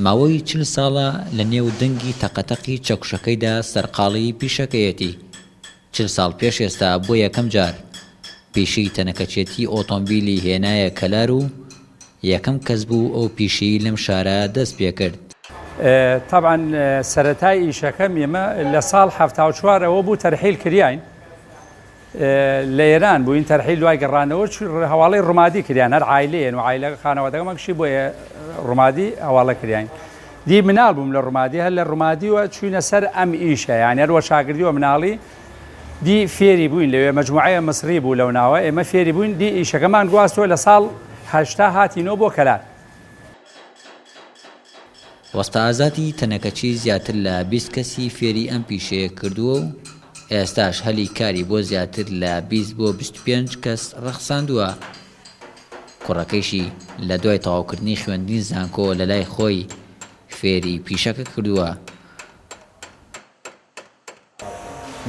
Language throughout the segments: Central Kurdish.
ماوەی 40 ساڵە لە نێو دەنگی تەقەتەقی چەکوشەکەیدا سەرقاڵی پیشەکەیەتی. 40 ساڵ پێش ئێستا بۆ یەکەم جار پیشەی تەنەکەچێتی ئۆتۆمبیلی هێنایە کەلار و یەکەم کەس بوو ئەو پیشەی لەم شارە دەست پێ کرد. طبعا سەرەتای ئیشەکەم ئێمە لە ساڵ 74 ئەوە بوو تەرحیل کریاین لە ئێران بووین تەرحیل دوای گەڕانەوە هەواڵەی ڕوومادی کریان هەر عایلەیەن و عایلە خانەوادەکەمەکشی بۆ ڕوومادی هەواڵە کریان دی مناڵ بووم لە ڕوومادی هەر لە ڕوومادیوە چوینە سەر ئەم ئیشە یان هەروە شاگردیوە مناڵی دی فێری بووین لەوێ مەجموعەیە مەسری بوو لەوناوە ئێمە فێری بووین دی ئیشەکەمان گواستووە لە ساڵ 80 هاتینەوە بۆ کەلار. وەستا ئازادی تەنەکەچی زیاتر لە 20 کەسی فێری ئەم پیشەیە کردووە و ئێستاش هەلی کاری بۆ زیاتر لە 20 بۆ 25 کەس ڕەخساندووە. کوڕەکەیشی لە دوای تەواوکردنی خوێندنی زانکۆ لە لای خۆی فێری پیشەکە کردووە.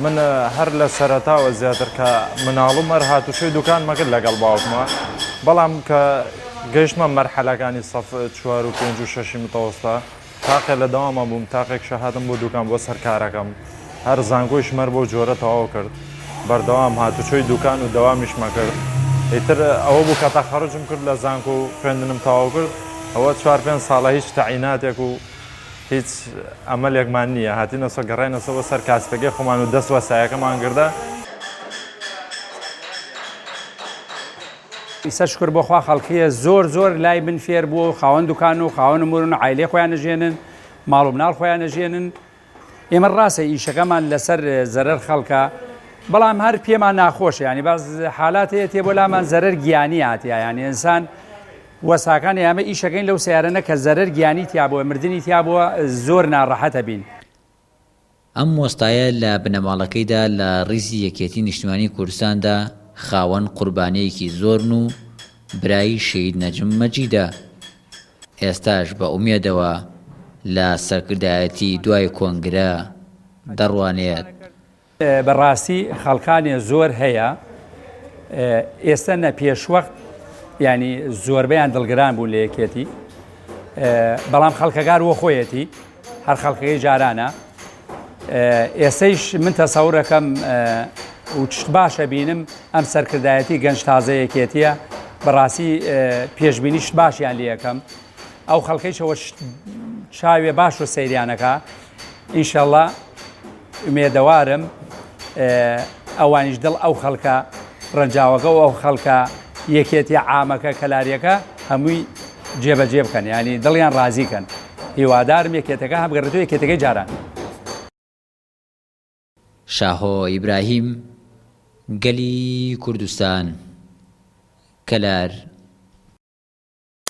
من هەر لە سەرەتاوە زیاتر کە مناڵم هەر هاتوچۆی دوکان مەکرد لەگەڵ باوکمە، بەڵام کە گەیشتمە مەرحەلەکانی سەف 4 و 5 و 6 متەوەستا تاقێ لە دەوامە بووم تاقێک شەهاتم بۆ دوکان بۆ سەرکارەکەم هەر زانکۆی ژمەر بۆ جۆرە تەواو کرد بەردەوام هاتوچۆی دوکان و دەوامیشمە کرد. ئیتر ئەوە بوو کە تەخەڕوجم کرد لە زانکۆ و خوێندنم تەواو کرد. ئەوە 4-5 ساڵە هیچ تەعیناتێک و هیچ ئەمەلێکمان نییە هاتینەسە گەڕێنەسەوە سەر کاسپەکەی خۆمان و دەست وەسایەکەمان گردە. ئیسە شکر بۆخوا خەڵکیە زۆر لای من فێر بوو خاوەن دوکان و خاوەن مورن و عایلێ خۆیان نەژێنن ماڵ و مناڵ خۆیان نەژێنن. ئێمە ڕاستە ئیشەکەمان لەسەر زەرەر خەڵکە بەڵام هەر پێمان ناخۆشە ینی باز حالات هەیە تێ بۆ لامان زەرەر گیانی هاتیە ینی ئینسان وەساکانی ئەمە ئیشەکەین لەو سیارەنە کە زەرەر گیانی تیا بووە مردنی تیا بووە زۆر ناڕەحەتە بین. ئەم وەستایە لە بنەماڵەکەیدا لە ڕیزی یەکێتی نیشتیمانی کوردستاندا خاوەن قوربانەیەکی زۆرن و برایی شەید نەجم مەجیدە. ئێستاش بە ئومێدەوە لە سەرکردایەتی دوای کۆنگرە دەڕوانێت. بەڕاستی خەڵکانی زۆر هەیە ئێستا نە پێشوەخت ینی زۆربەیان دڵگران بوون لە یەکێتی بەڵام خەڵکەکار وە خۆیەتی هەر خەڵکەکەی جارانە. ئێستەیش من تەسەورەکەم و باشە بینم ئەم سەرکردایەتی گەنج تازە یەکێتیە بەڕاستی پێشبینی شت باشیان لێ یەکەم ئەو خەڵکەیشەوە چاوێ باش و سەیریانەکە ئینشەڵڵا ئومێدەوارم ئەوانیش دڵ ئەو خەڵکە ڕەنجاوەکە و ئەو خەڵکە یەکێتی عامەکە کەلاریەکە هەمووی جێبەجێ بکەن ینی دڵیان ڕازیکەن. هیوادارم یەکێتەکە هەبگەڕێتەوە یەکێتەکەی جاران. شاهۆ ئیبراهیم، گەلی کوردستان، کەلار.